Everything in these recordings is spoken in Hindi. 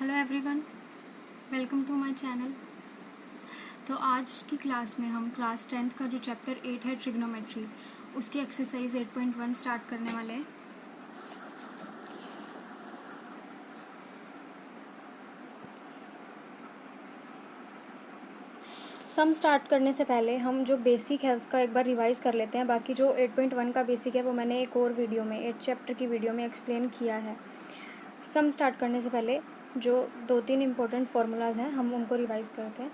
Hello everyone, welcome to my channel. तो आज की क्लास में हम क्लास 10th का जो चैप्टर 8 है ट्रिग्नोमेट्री, उसकी एक्सरसाइज 8.1 स्टार्ट करने वाले हैं। सम स्टार्ट करने से पहले हम जो बेसिक है उसका एक बार रिवाइज कर लेते हैं। बाकी जो 8.1 का बेसिक है वो मैंने एक और वीडियो में 8 चैप्टर की वीडियो में एक्सप्लेन किया है। सम स्टार्ट करने से पहले जो 2-3 इम्पोर्टेंट फार्मूलाज हैं हम उनको रिवाइज करते हैं।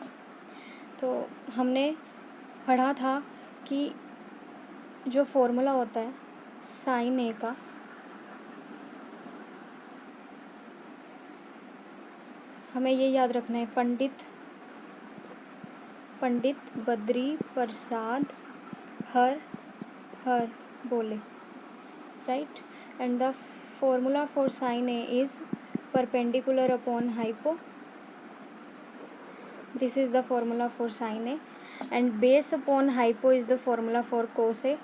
तो हमने पढ़ा था कि जो फॉर्मूला होता है साइन ए का, हमें ये याद रखना है, पंडित बद्री प्रसाद हर हर बोले, right. And the formula for sine A is perpendicular upon hypo. This is the formula for sin A, and base upon hypo is the formula for cos A,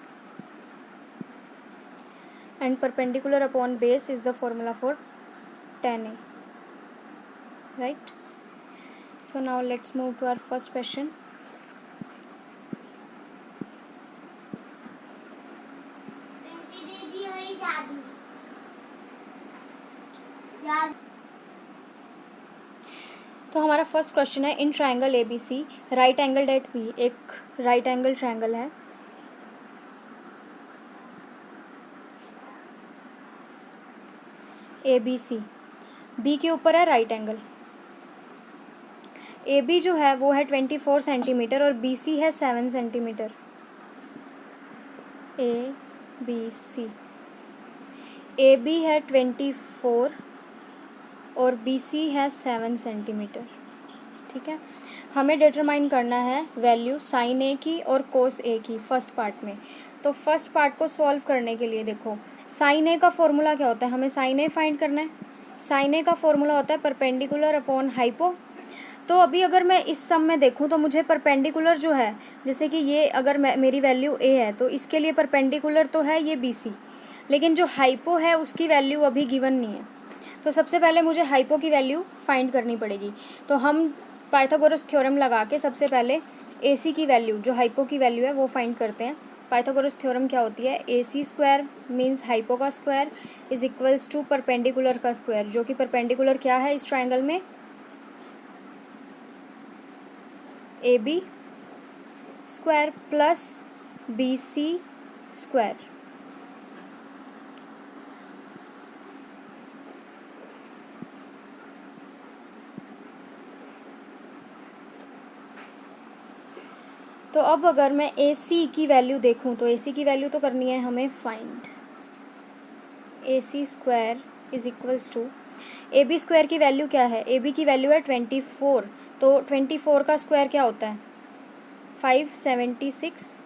and perpendicular upon base is the formula for tan A, right? So now let's move to our first question. तो हमारा फर्स्ट क्वेश्चन है, in triangle A B C right angle at B, एक राइट एंगल ट्राइंगल है। ए बी सी, बी के ऊपर है राइट एंगल। ए बी जो है वो है 24 सेंटीमीटर और बी सी है 7 centimetre. A B C, A B है 24 और बी सी है 7 सेंटीमीटर, ठीक है। हमें डिटरमाइन करना है वैल्यू साइन ए की और कोस ए की फर्स्ट पार्ट में। तो फर्स्ट पार्ट को सॉल्व करने के लिए देखो, साइन ए का फॉर्मूला क्या होता है, हमें साइन ए फाइंड करना है। साइन ए का फॉर्मूला होता है परपेंडिकुलर अपॉन हाइपो। तो अभी अगर मैं इस सम में देखूं तो मुझे परपेंडिकुलर जो है, जैसे कि ये अगर मेरी वैल्यू ए है तो इसके लिए परपेंडिकुलर तो है ये बी सी, लेकिन जो हाइपो है उसकी वैल्यू अभी गिवन नहीं है। तो सबसे पहले मुझे हाइपो की वैल्यू फाइंड करनी पड़ेगी। तो हम पाइथागोरस थ्योरम लगा के सबसे पहले ए सी की वैल्यू, जो हाइपो की वैल्यू है, वो फाइंड करते हैं। पाइथागोरस थ्योरम क्या होती है, A C square means hypo का square is equals to perpendicular का स्क्वायर, जो कि परपेंडिकुलर क्या है इस ट्राइंगल में, A B square plus B C square. तो अब अगर मैं ए सी की वैल्यू देखूं तो ए सी की वैल्यू तो करनी है हमें find, A C square is equals to, A B square की वैल्यू क्या है, ए बी की वैल्यू है 24, तो 24 का स्क्वायर क्या होता है 576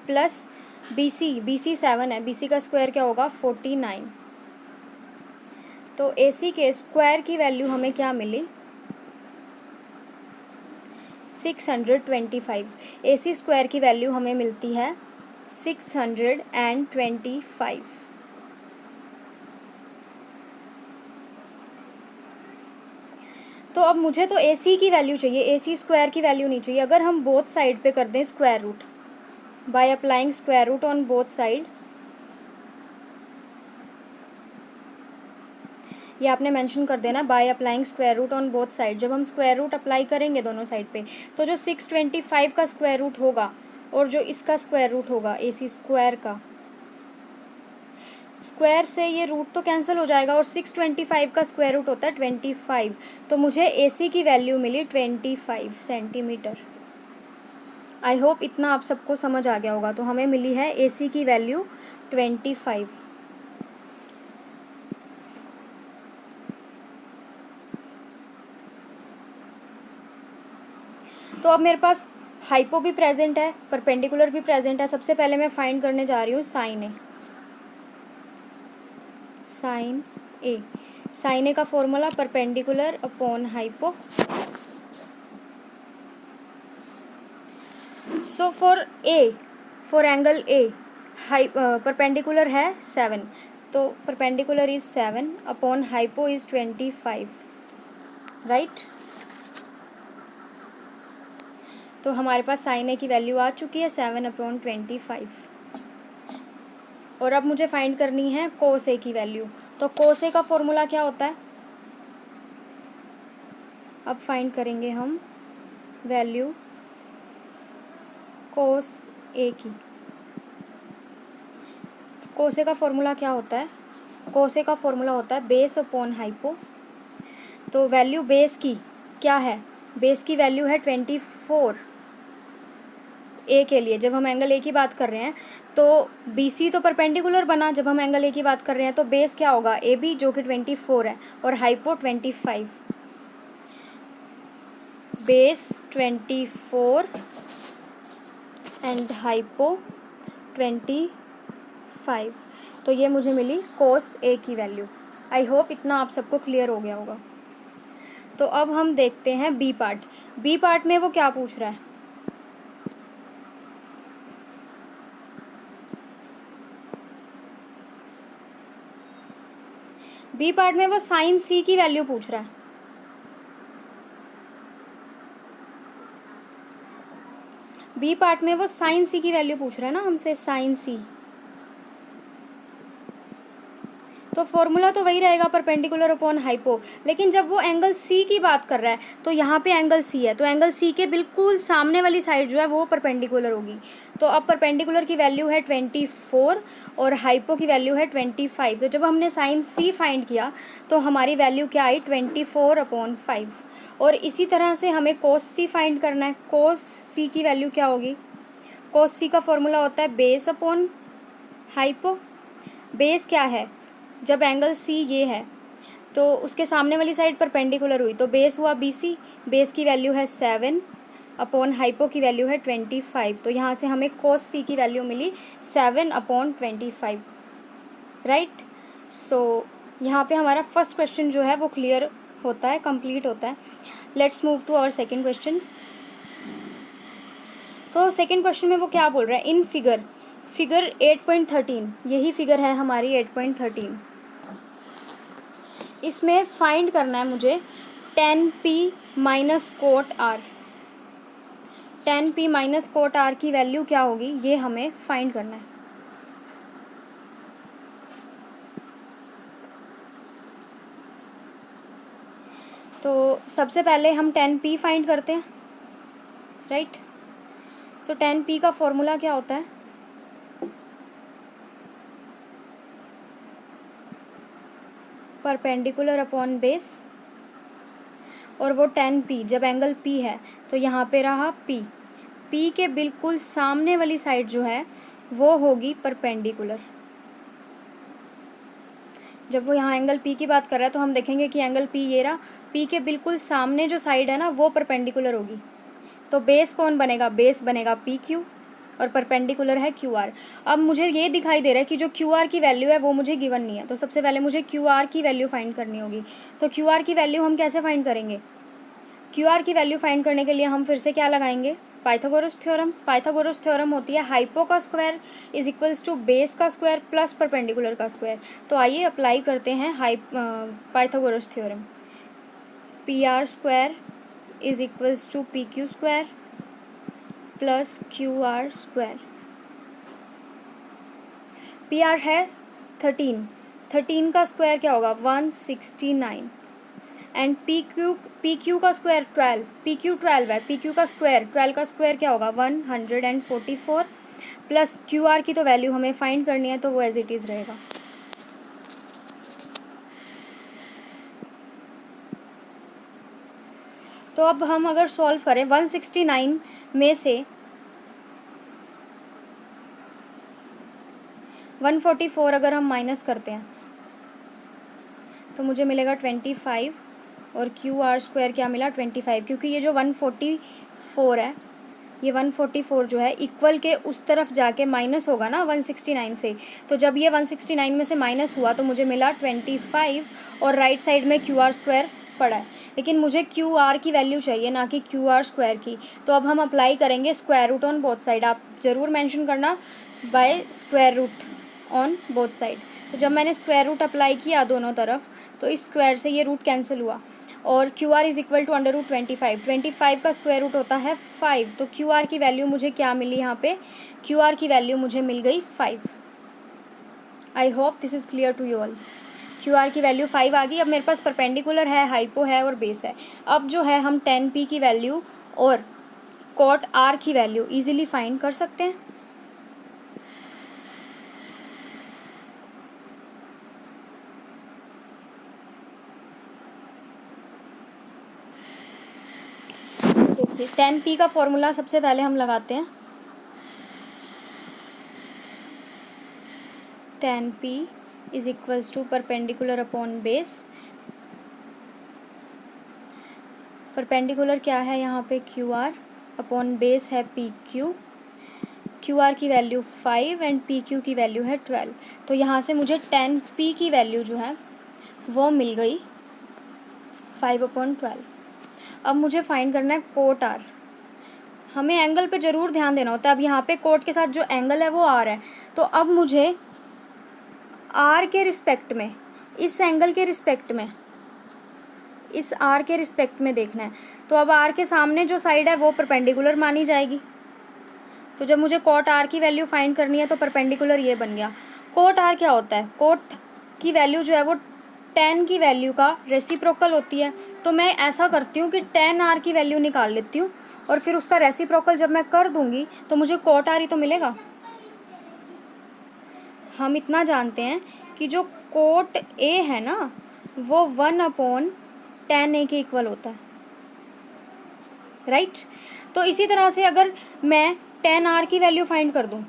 प्लस बी सी 7 है, बी सी का स्क्वायर क्या होगा 49। तो ए सी के स्क्वायर की वैल्यू हमें क्या मिली 625। ए सी स्क्वायर की वैल्यू हमें मिलती है 625। तो अब मुझे तो ए सी की वैल्यू चाहिए, ए सी स्क्वायर की वैल्यू नहीं चाहिए। अगर हम बोथ साइड पे कर दें square root by applying square root on both side, ये आपने मेंशन कर देना, by applying square root on both side. जब हम स्क्वायर रूट अप्लाई करेंगे दोनों साइड पे, तो जो 625 का स्क्वायर रूट होगा और जो इसका स्क्वायर रूट होगा ए सी स्क्वायर का, स्क्वायर से ये रूट तो कैंसिल हो जाएगा और 625 का स्क्वायर रूट होता है 25। तो मुझे ए सी की वैल्यू मिली 25 सेंटीमीटर। आई होप इतना आप सबको समझ आ गया होगा। तो हमें मिली है ए सी की वैल्यू 25। तो अब मेरे पास हाइपो भी प्रेजेंट है, परपेंडिकुलर भी प्रेजेंट है। सबसे पहले मैं फाइंड करने जा रही हूँ साइन ए। साइन ए का formula perpendicular upon hypo. So for angle A perpendicular है 7, तो perpendicular is 7 upon hypo is 25, right. तो हमारे पास साइन ए की वैल्यू आ चुकी है 7/25। और अब मुझे फाइंड करनी है कोस ए की वैल्यू। तो कोस ए का फॉर्मूला क्या होता है, अब फाइंड करेंगे हम वैल्यू कोस ए की। कोस ए का फॉर्मूला क्या होता है, कोस ए का फॉर्मूला होता है बेस अपॉन हाइपो। तो वैल्यू बेस की क्या है, बेस की वैल्यू है 24 ए के लिए। जब हम एंगल ए की बात कर रहे हैं तो बी सी तो परपेंडिकुलर बना, जब हम एंगल ए की बात कर रहे हैं तो बेस क्या होगा ए बी, जो कि 24 है, और हाइपो 25। Base 24 and hypo 25। तो ये मुझे मिली कोस ए की वैल्यू। आई होप इतना आप सबको क्लियर हो गया होगा। तो अब हम देखते हैं बी पार्ट। बी पार्ट में वो क्या पूछ रहा है, बी पार्ट में वो साइन सी की वैल्यू पूछ रहा है। बी पार्ट में वो साइन सी की वैल्यू पूछ रहा है ना हमसे, साइन सी। तो फॉर्मूला तो वही रहेगा परपेंडिकुलर अपॉन हाइपो, लेकिन जब वो एंगल सी की बात कर रहा है तो यहाँ पे एंगल सी है, तो एंगल सी के बिल्कुल सामने वाली साइड जो है वो परपेंडिकुलर होगी। तो अब परपेंडिकुलर की वैल्यू है 24 और हाइपो की वैल्यू है 25। तो जब हमने साइन सी फाइंड किया तो हमारी वैल्यू क्या आई 24/5। और इसी तरह से हमें कोस सी फाइंड करना है। कोस सी की वैल्यू क्या होगी, कोस सी का फॉर्मूला होता है बेस अपॉन हाइपो। बेस क्या है, जब एंगल सी ये है तो उसके सामने वाली साइड परपेंडिकुलर हुई, तो बेस हुआ बी सी। बेस की वैल्यू है 7 अपॉन हाइपो की वैल्यू है 25। तो यहाँ से हमें कोस सी की वैल्यू मिली 7/25, राइट। सो यहाँ पे हमारा फर्स्ट क्वेश्चन जो है वो क्लियर होता है, कंप्लीट होता है। Let's move to our second question. तो सेकेंड क्वेश्चन में वो क्या बोल रहा है, इन फिगर 8.13, यही फिगर है हमारी 8.13। इसमें फाइंड करना है मुझे tan p minus cot R. tan p minus cot R की वैल्यू क्या होगी, ये हमें फाइंड करना है। तो सबसे पहले हम tan p फाइंड करते हैं, राइट। सो tan p का फॉर्मूला क्या होता है, परपेंडिकुलर अपॉन बेस। और वो tan p जब एंगल p है तो यहाँ पे रहा p, p के बिल्कुल सामने वाली साइड जो है वो होगी परपेंडिकुलर। जब वो यहाँ एंगल p की बात कर रहा है तो हम देखेंगे कि एंगल p ये रहा, p के बिल्कुल सामने जो साइड है ना वो परपेंडिकुलर होगी। तो बेस कौन बनेगा, बेस बनेगा पी क्यू और परपेंडिकुलर है क्यू आर। अब मुझे ये दिखाई दे रहा है कि जो क्यू आर की वैल्यू है वो मुझे गिवन नहीं है, तो सबसे पहले मुझे क्यू आर की वैल्यू फाइंड करनी होगी। तो क्यू आर की वैल्यू हम कैसे फाइंड करेंगे, क्यू आर की वैल्यू फाइंड करने के लिए हम फिर से क्या लगाएंगे, पाइथागोरस थ्योरम। पाइथागोरस थ्योरम होती है हाइपो का square is equals to base का स्क्वायर प्लस परपेंडिकुलर का स्क्वायर। तो आइए अप्लाई करते हैं Pythagoras theorem. P R square is equals to P Q square plus Q R square. P R है 13 का स्क्वायर क्या होगा 169 एंड पी क्यू का स्क्वायर 12, पी क्यू 12 है, पी क्यू का स्क्वायर 12 का स्क्वायर क्या होगा 144 प्लस क्यू आर की तो वैल्यू हमें फाइंड करनी है तो वो एज इट इज़ रहेगा। तो अब हम अगर सॉल्व करें 169 में से 144 अगर हम माइनस करते हैं तो मुझे मिलेगा 25 और क्यू आर स्क्वायर क्या मिला 25, क्योंकि ये जो 144 है ये 144 जो है इक्वल के उस तरफ जाके माइनस होगा ना 169 से। तो जब ये 169 में से माइनस हुआ तो मुझे मिला 25 और राइट साइड में क्यू आर स्क्वायर पड़ा है, लेकिन मुझे क्यू आर की वैल्यू चाहिए ना कि क्यू आर स्क्वायर की। तो अब हम अप्लाई करेंगे square root on both side. आप ज़रूर मेंशन करना by square root on both side. तो जब मैंने स्क्वायर रूट अप्लाई किया दोनों तरफ तो इस स्क्वायर से ये रूट कैंसिल हुआ और Q R is equal to under root 25 का स्क्वायर रूट होता है 5। तो क्यू आर की वैल्यू मुझे क्या मिली यहाँ पे, क्यू आर की वैल्यू मुझे मिल गई 5। I hope this is clear to you all. Q R की वैल्यू 5 आ गई। अब मेरे पास परपेंडिकुलर है, हाइपो है और बेस है। अब जो है हम tan p की वैल्यू और cot r की वैल्यू इजीली फाइंड कर सकते हैं। देखिए tan p का फॉर्मूला सबसे पहले हम लगाते हैं। tan p is equals to perpendicular upon base. Perpendicular क्या है यहाँ पे क्यू आर, अपॉन बेस है पी क्यू। क्यू आर की वैल्यू 5 एंड पी क्यू की वैल्यू है 12। तो यहाँ से मुझे tan p की वैल्यू जो है वो मिल गई 5/12। अब मुझे फाइंड करना है कोट आर। हमें एंगल पे ज़रूर ध्यान देना होता है। अब यहाँ पे कोट के साथ जो एंगल है वो आर है, तो अब मुझे आर के रिस्पेक्ट में, इस एंगल के रिस्पेक्ट में, इस आर के रिस्पेक्ट में देखना है। तो अब आर के सामने जो साइड है वो परपेंडिकुलर मानी जाएगी। तो जब मुझे कोट आर की वैल्यू फाइंड करनी है तो परपेंडिकुलर ये बन गया। कोट आर क्या होता है, कोट की वैल्यू जो है वो tan की वैल्यू का रेसिप्रोकल होती है। तो मैं ऐसा करती हूँ कि tan r की वैल्यू निकाल लेती हूँ और फिर उसका रेसिप्रोकल जब मैं कर दूंगी तो मुझे कोट r ही तो मिलेगा। हम इतना जानते हैं कि जो कोट a है ना वो 1/tan a के इक्वल होता है, राइट। तो इसी तरह से अगर मैं tan r की वैल्यू फाइंड कर दूँ,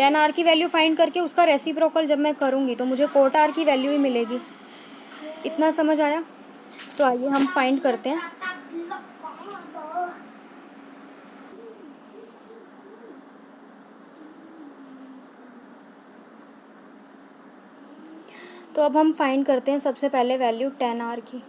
tan r की वैल्यू फाइंड करके उसका रेसिप्रोकल जब मैं करूँगी तो मुझे कोट r की वैल्यू ही मिलेगी। इतना समझ आया? तो आइए हम फाइंड करते हैं। तो अब हम फाइंड करते हैं सबसे पहले वैल्यू tan r की।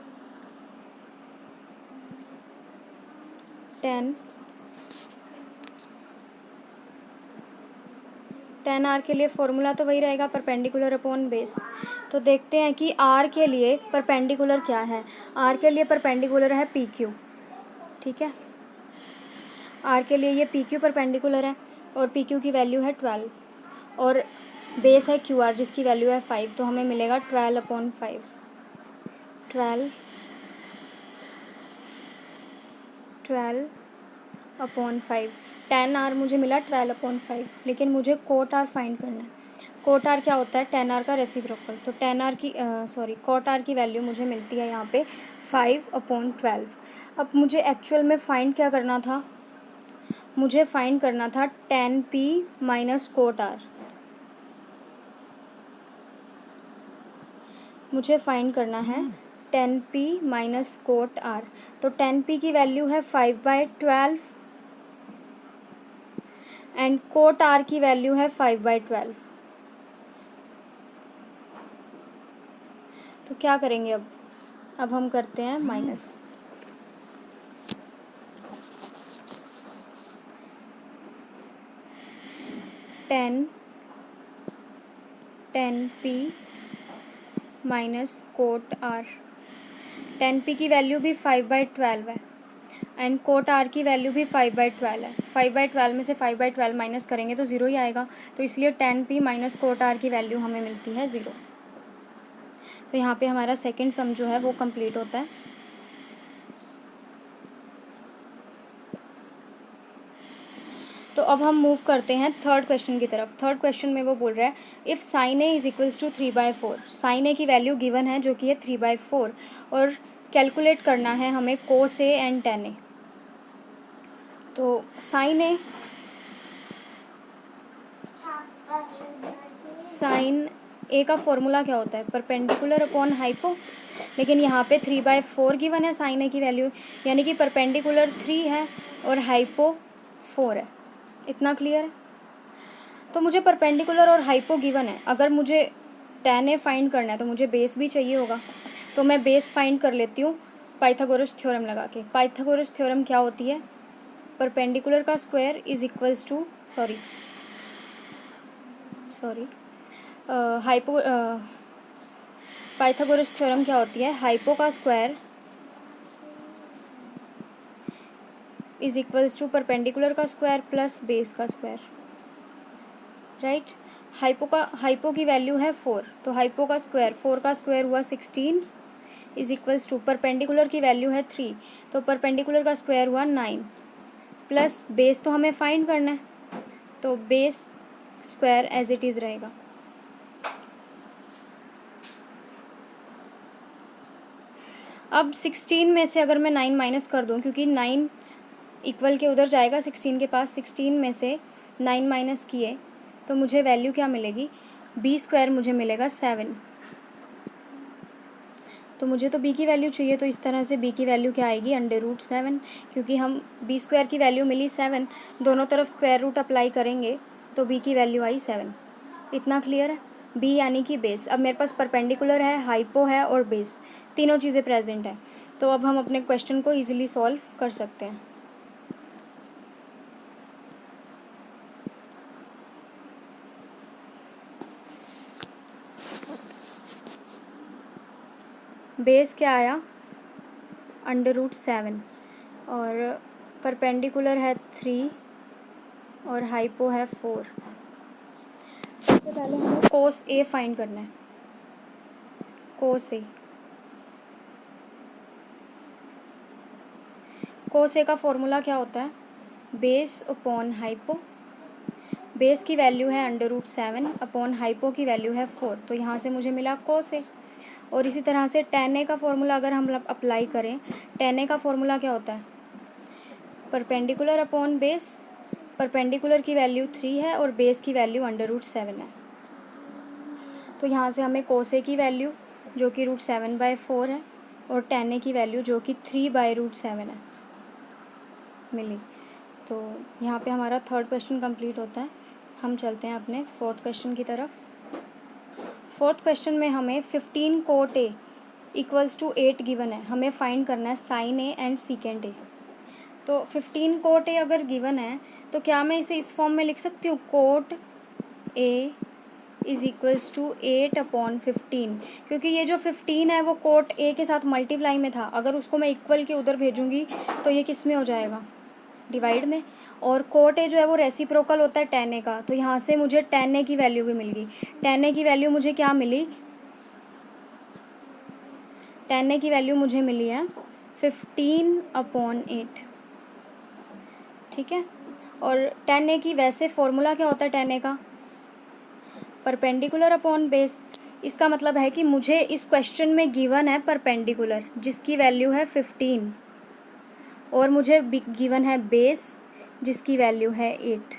tan r के लिए फॉर्मूला तो वही रहेगा, परपेंडिकुलर अपॉन बेस। तो देखते हैं कि r के लिए परपेंडिकुलर क्या है। r के लिए परपेंडिकुलर है पी क्यू, ठीक है। r के लिए ये पी क्यू परपेंडिकुलर है और पी क्यू की वैल्यू है 12 और बेस है क्यू आर जिसकी वैल्यू है 5। तो हमें मिलेगा 12/5। 12/5 tan r मुझे मिला 12/5, लेकिन मुझे कोट r फाइंड करना है। कोट r क्या होता है, tan r का रेसिप्रोकल। तो tan r की कोट r की वैल्यू मुझे मिलती है यहाँ पे 5/12। अब मुझे एक्चुअल में फाइंड क्या करना था, मुझे फाइंड करना था tan p minus coat r। मुझे फाइंड करना है tan p minus coat r। तो tan p की वैल्यू है 5/12 एंड कोट r की वैल्यू है 5/12। तो क्या करेंगे अब हम करते हैं minus. tan p minus coat r। tan p की वैल्यू भी 5/12 है एंड कोट r की वैल्यू भी 5/12 है। 5/12 में से 5/12 माइनस करेंगे तो 0 ही आएगा। तो इसलिए tan p minus coat r की वैल्यू हमें मिलती है 0। तो यहाँ पे हमारा सेकंड सम जो है वो कंप्लीट होता है। तो अब हम मूव करते हैं थर्ड क्वेश्चन की तरफ। थर्ड क्वेश्चन में वो बोल रहा है if sine A is equals to 3/4। Sine A की वैल्यू गिवन है जो कि है 3/4 और कैलकुलेट करना है हमें कोस ए एंड टेन ए। तो साइन ए का फॉर्मूला क्या होता है, परपेंडिकुलर अपॉन हाइपो। लेकिन यहाँ पे 3/4 गिवन है साइन ए की वैल्यू, यानी कि परपेंडिकुलर 3 है और हाइपो 4 है। इतना क्लियर है? तो मुझे परपेंडिकुलर और हाइपो गिवन है। अगर मुझे tan ए फाइंड करना है तो मुझे बेस भी चाहिए होगा। तो मैं बेस फाइंड कर लेती हूँ पाइथागोरस थ्योरम लगा के। पाइथागोरस थ्योरम क्या होती है, परपेंडिकुलर का square is equals to Pythagoras theorem क्या होती है, हाइपो का square is equals to perpendicular का स्क्वायर प्लस बेस का स्क्वायर, राइट। हाइपो की वैल्यू है 4, तो हाइपो का स्क्वायर, 4 का स्क्वायर हुआ 16 इज इक्वल्स टू परपेंडिकुलर की वैल्यू है 3, तो परपेंडिकुलर का स्क्वायर हुआ 9 प्लस बेस तो हमें फाइंड करना है, तो base square as it is रहेगा। अब 16 में से अगर मैं 9 माइनस कर दूं, क्योंकि 9 इक्वल के उधर जाएगा 16 के पास, 16 में से 9 माइनस किए तो मुझे वैल्यू क्या मिलेगी, बी स्क्वायर मुझे मिलेगा 7। तो मुझे तो बी की वैल्यू चाहिए, तो इस तरह से बी की वैल्यू क्या आएगी, √7, क्योंकि हम बी स्क्वायर की वैल्यू मिली 7, दोनों तरफ स्क्वायर रूट अप्लाई करेंगे तो बी की वैल्यू आई 7। इतना क्लियर है। बी यानी कि बेस। अब मेरे पास परपेंडिकुलर है, हाइपो है और बेस, तीनों चीज़ें प्रेजेंट है, तो अब हम अपने क्वेश्चन को ईजिली सॉल्व कर सकते हैं। बेस क्या आया, √7, और परपेंडिकुलर है 3 और हाइपो है 4। सबसे पहले हमें कोस ए फाइंड करना है। कोस ए का फॉर्मूला क्या होता है, बेस अपॉन हाइपो। बेस की वैल्यू है √7 अपॉन हाइपो की वैल्यू है 4, तो यहाँ से मुझे मिला कोस ए। और इसी तरह से tan ए का फॉर्मूला अगर हम अप्लाई करें, tan ए का फॉर्मूला क्या होता है, परपेंडिकुलर अपॉन बेस। परपेंडिकुलर की वैल्यू 3 है और बेस की वैल्यू √7 है, तो यहाँ से हमें कोस ए की वैल्यू जो कि √7/4 है और tan ए की वैल्यू जो कि 3/√7 है मिली। तो यहाँ पे हमारा थर्ड क्वेश्चन कंप्लीट होता है। हम चलते हैं अपने फोर्थ क्वेश्चन की तरफ। फोर्थ क्वेश्चन में हमें 15 cot A equals to 8 given है, हमें फाइंड करना है sine A and secant A. तो 15 कोट ए अगर गिवन है तो क्या मैं इसे इस फॉर्म में लिख सकती हूँ, cot A is equals to 8/15, क्योंकि ये जो 15 है वो कोट ए के साथ मल्टीप्लाई में था, अगर उसको मैं इक्वल के उधर भेजूँगी तो ये किस में हो जाएगा, डिवाइड में। और कोट ए जो है वो रेसिप्रोकल होता है tan ए का, तो यहाँ से मुझे tan ए की वैल्यू भी मिल गई। tan ए की वैल्यू मुझे क्या मिली, tan ए की वैल्यू मुझे मिली है 15/8, ठीक है। और tan ए की वैसे फॉर्मूला क्या होता है tan ए का, परपेंडिकुलर अपॉन बेस। इसका मतलब है कि मुझे इस क्वेश्चन में गिवन है परपेंडिकुलर जिसकी वैल्यू है 15 और मुझे गिवन है बेस जिसकी वैल्यू है 8,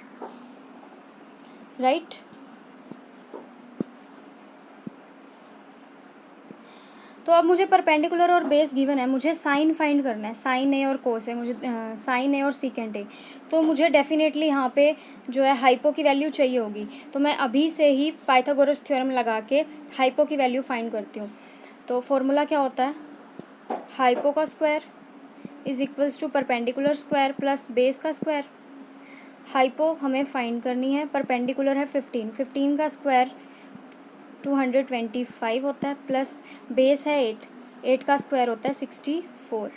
राइट। तो अब मुझे परपेंडिकुलर और बेस गिवन है, मुझे साइन फाइंड करना है, साइन ए और कोस है, मुझे साइन ए और सीकेंट ए। तो मुझे डेफिनेटली यहाँ पे जो है हाइपो की वैल्यू चाहिए होगी, तो मैं अभी से ही पाइथागोरस थ्योरम लगा के हाइपो की वैल्यू फाइंड करती हूँ। तो फॉर्मूला क्या होता है, हाइपो का square is equals to perpendicular square plus base का स्क्वायर। हाइपो हमें फाइंड करनी है, परपेंडिकुलर है 15 का स्क्वायर 225 होता है, प्लस बेस है 8 का स्क्वायर होता है 64।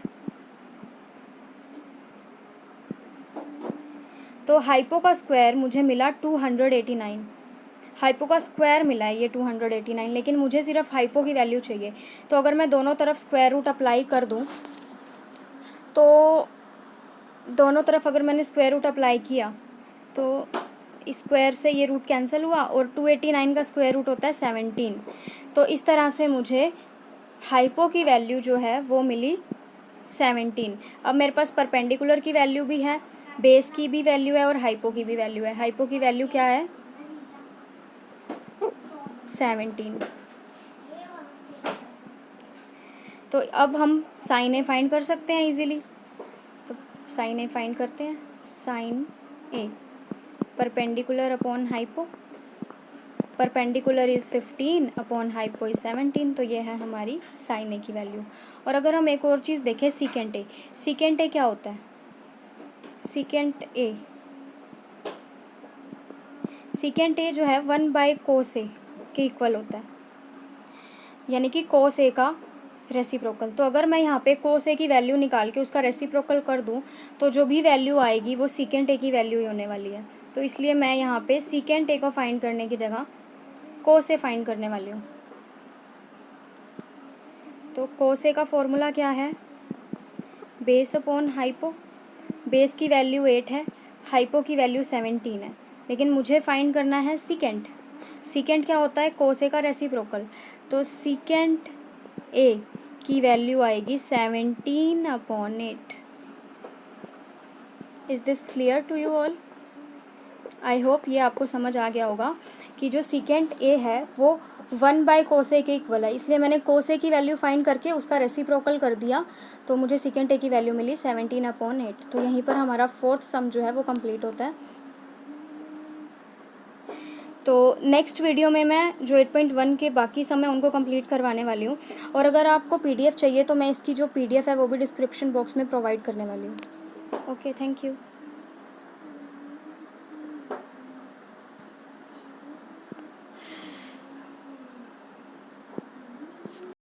तो हाइपो का स्क्वायर मुझे मिला 289, हाइपो का स्क्वायर मिला है ये 289, लेकिन मुझे सिर्फ हाइपो की वैल्यू चाहिए। तो अगर मैं दोनों तरफ स्क्वायर रूट अप्लाई कर दूं, तो दोनों तरफ अगर मैंने स्क्वायर रूट अप्लाई किया तो स्क्वायर से ये रूट कैंसिल हुआ और 289 का स्क्वायर रूट होता है 17। तो इस तरह से मुझे हाइपो की वैल्यू जो है वो मिली 17। अब मेरे पास परपेंडिकुलर की वैल्यू भी है, बेस की भी वैल्यू है और हाइपो की भी वैल्यू है। हाइपो की वैल्यू क्या है, 17। तो अब हम साइन ए फाइंड कर सकते हैं इजीली। तो साइन ए फाइंड करते हैं, sine A perpendicular upon hypo, perpendicular is 15 upon hypo is 17, तो ये है हमारी साइन ए की वैल्यू। और अगर हम एक और चीज़ देखें, सीकेंट ए, सीकेंट ए क्या होता है, सीकेंट ए जो है 1/कोस ए, के इक्वल होता है, यानी कि cos A का रेसिप्रोकल। तो अगर मैं यहाँ पे cos A की वैल्यू निकाल के उसका रेसिप्रोकल कर दूँ तो जो भी वैल्यू आएगी वो सीकेंट A की वैल्यू ही होने वाली है। तो इसलिए मैं यहाँ पे सीकेंट A को फाइंड करने की जगह cos A फाइंड करने वाली हूँ। तो cos A का फॉर्मूला क्या है, बेस अपॉन हाइपो। बेस की वैल्यू 8 है, हाइपो की वैल्यू 17 है, लेकिन मुझे फाइंड करना है सीकेंट। सीकेंट क्या होता है, cos A का रेसिप्रोकल। तो सीकेंट A की वैल्यू आएगी 17/8। Is this clear to you all? I hope ये आपको समझ आ गया होगा कि जो सीकेंट A है वो 1/cos A के इक्वल है, इसलिए मैंने cos A की वैल्यू फाइंड करके उसका रेसिप्रोकल कर दिया, तो मुझे सीकेंट A की वैल्यू मिली 17/8। तो यहीं पर हमारा फोर्थ सम जो है वो कंप्लीट होता है। तो नेक्स्ट वीडियो में मैं जो 8.1 के बाकी सम है उनको कंप्लीट करवाने वाली हूँ, और अगर आपको PDF चाहिए तो मैं इसकी जो PDF है वो भी डिस्क्रिप्शन बॉक्स में प्रोवाइड करने वाली हूँ। Okay, thank you.